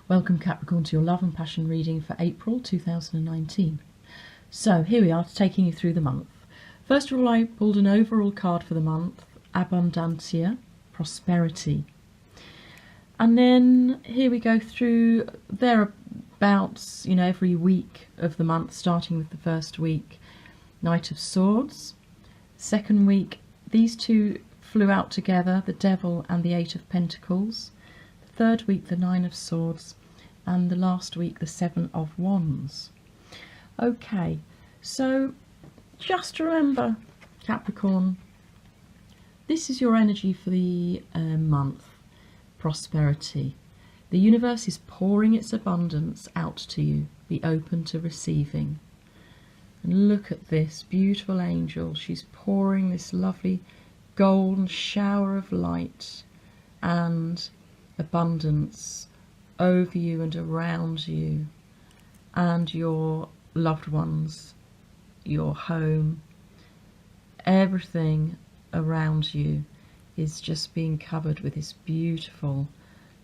Welcome Capricorn to your love and passion reading for April 2019. So here we are, taking you through the month. First of all, I pulled an overall card for the month, Abundancia, prosperity. And then here we go through thereabouts, every week of the month, starting with the first week, Knight of Swords. Second week, these two flew out together, the Devil and the Eight of Pentacles. Third week, the Nine of Swords, and the last week, the Seven of Wands. Okay, so just remember, Capricorn, this is your energy for the month, prosperity. The universe is pouring its abundance out to you. Be open to receiving. And look at this beautiful angel. She's pouring this lovely golden shower of light and abundance over you and around you and your loved ones, your home. Everything around you is just being covered with this beautiful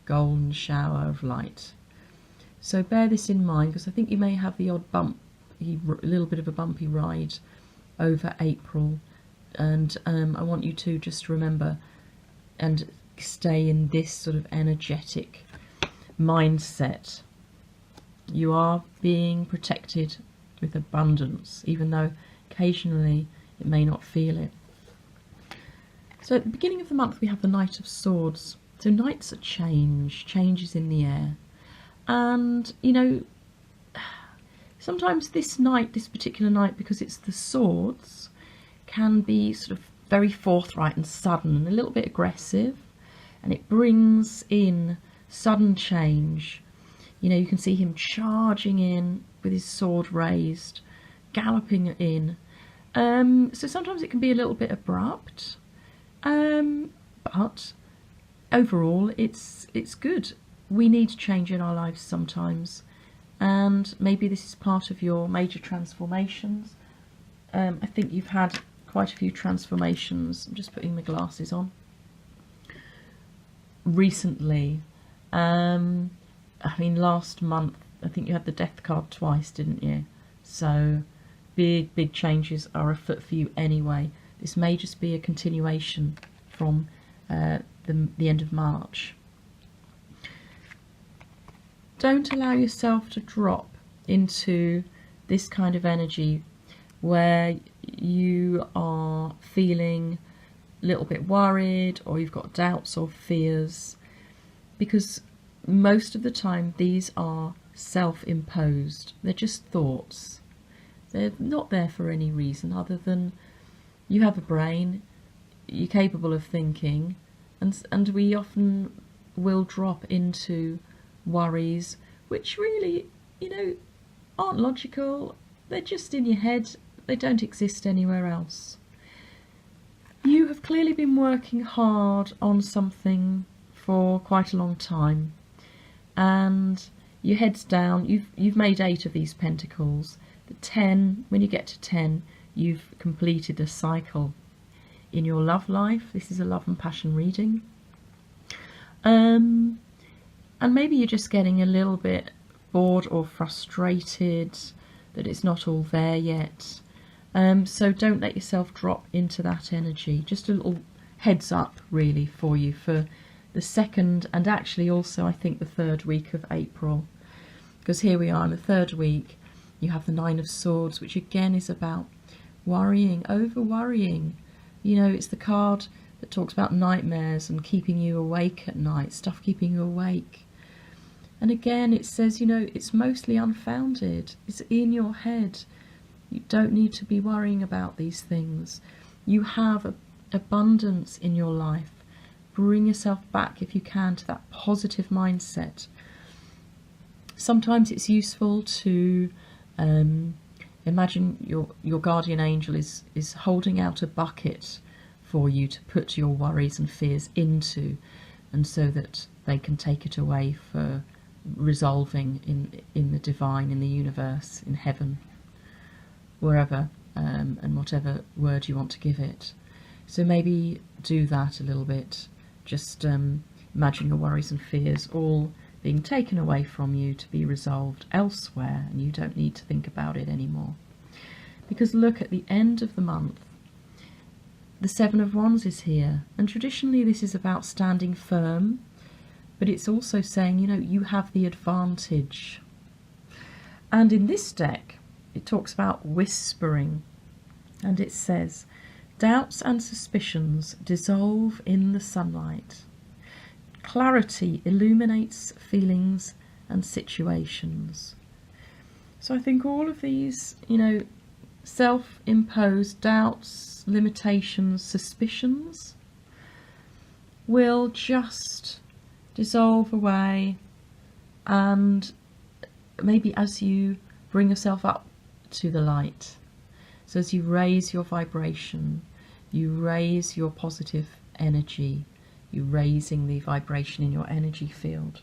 golden shower of light. So bear this in mind, because I think you may have the odd a little bit of a bumpy ride over April, and I want you to just remember and stay in this sort of energetic mindset. You are being protected with abundance, even though occasionally it may not feel it. So at the beginning of the month we have the Knight of Swords. So knights are changes in the air. And sometimes this particular night, because it's the swords, can be sort of very forthright and sudden and a little bit aggressive. And it brings in sudden change. You can see him charging in with his sword raised, galloping in. So sometimes it can be a little bit abrupt, but overall it's good. We need change in our lives sometimes, and maybe this is part of your major transformations. I think you've had quite a few transformations. I'm just putting my glasses on. Recently, last month I think you had the Death card twice, didn't you? So big changes are afoot for you anyway. This may just be a continuation from the end of March. Don't allow yourself to drop into this kind of energy where you are feeling a little bit worried, or you've got doubts or fears, because most of the time these are self-imposed. They're just thoughts. They're not there for any reason other than you have a brain, you're capable of thinking, and we often will drop into worries which really, aren't logical. They're just in your head. They don't exist anywhere else. You have clearly been working hard on something for quite a long time, and your head's down. You've made 8 of these pentacles. The 10, when you get to 10, you've completed a cycle in your love life. This is a love and passion reading. And maybe you're just getting a little bit bored or frustrated that it's not all there yet. So don't let yourself drop into that energy. Just a little heads up really for you for the second, and actually also I think the third week of April, because here we are in the third week. You have the Nine of Swords, which again is about worrying, over worrying. It's the card that talks about nightmares and keeping you awake at night, stuff keeping you awake. And again it says, it's mostly unfounded. It's in your head. You don't need to be worrying about these things. You have abundance in your life. Bring yourself back, if you can, to that positive mindset. Sometimes it's useful to imagine your guardian angel is holding out a bucket for you to put your worries and fears into, and so that they can take it away for resolving in the divine, in the universe, in heaven, wherever, and whatever word you want to give it. So maybe do that a little bit. Just imagine your worries and fears all being taken away from you to be resolved elsewhere, and you don't need to think about it anymore. Because look, at the end of the month, the Seven of Wands is here, and traditionally this is about standing firm, but it's also saying, you know, you have the advantage. And in this deck, it talks about whispering, and it says, doubts and suspicions dissolve in the sunlight. Clarity illuminates feelings and situations. So I think all of these, you know, self-imposed doubts, limitations, suspicions will just dissolve away, and maybe as you bring yourself up to the light, so as you raise your vibration, you raise your positive energy, you're raising the vibration in your energy field,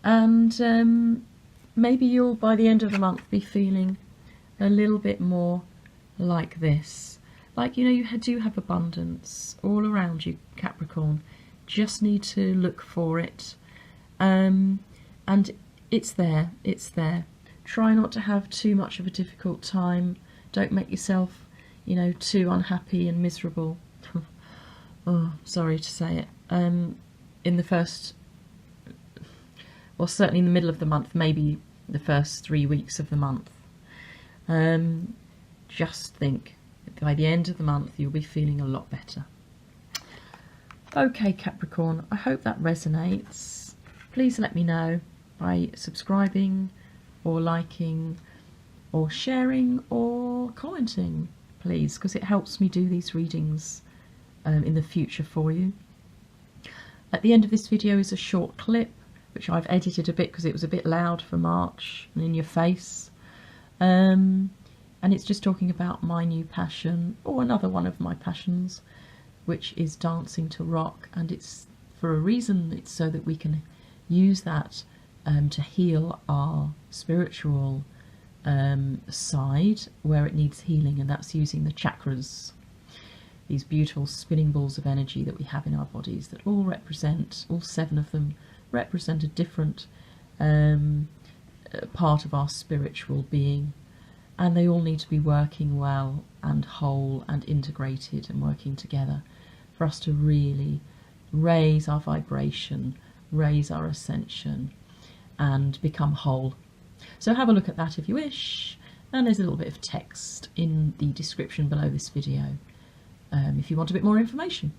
and maybe you'll by the end of the month be feeling a little bit more like this, like, you know, you do have abundance all around you, Capricorn. Just need to look for it, and it's there, it's there. Try not to have too much of a difficult time. Don't make yourself, you know, too unhappy and miserable. Oh, sorry to say it. In the first, well, certainly in the middle of the month, maybe the first 3 weeks of the month. Just think, by the end of the month, you'll be feeling a lot better. Okay, Capricorn, I hope that resonates. Please let me know by subscribing or liking or sharing or commenting, please, because it helps me do these readings in the future for you. At the end of this video is a short clip which I've edited a bit because it was a bit loud for March and in your face, and it's just talking about my new passion, or another one of my passions, which is dancing to rock. And it's for a reason. It's so that we can use that to heal our spiritual side where it needs healing, and that's using the chakras, these beautiful spinning balls of energy that we have in our bodies that all represent, all 7 of them represent a different part of our spiritual being, and they all need to be working well and whole and integrated and working together for us to really raise our vibration, raise our ascension, and become whole. So have a look at that if you wish, and there's a little bit of text in the description below this video if you want a bit more information.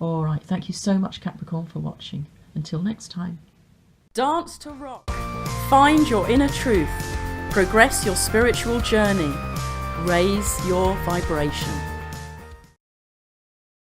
Alright, thank you so much, Capricorn, for watching. Until next time. Dance to rock. Find your inner truth. Progress your spiritual journey. Raise your vibration.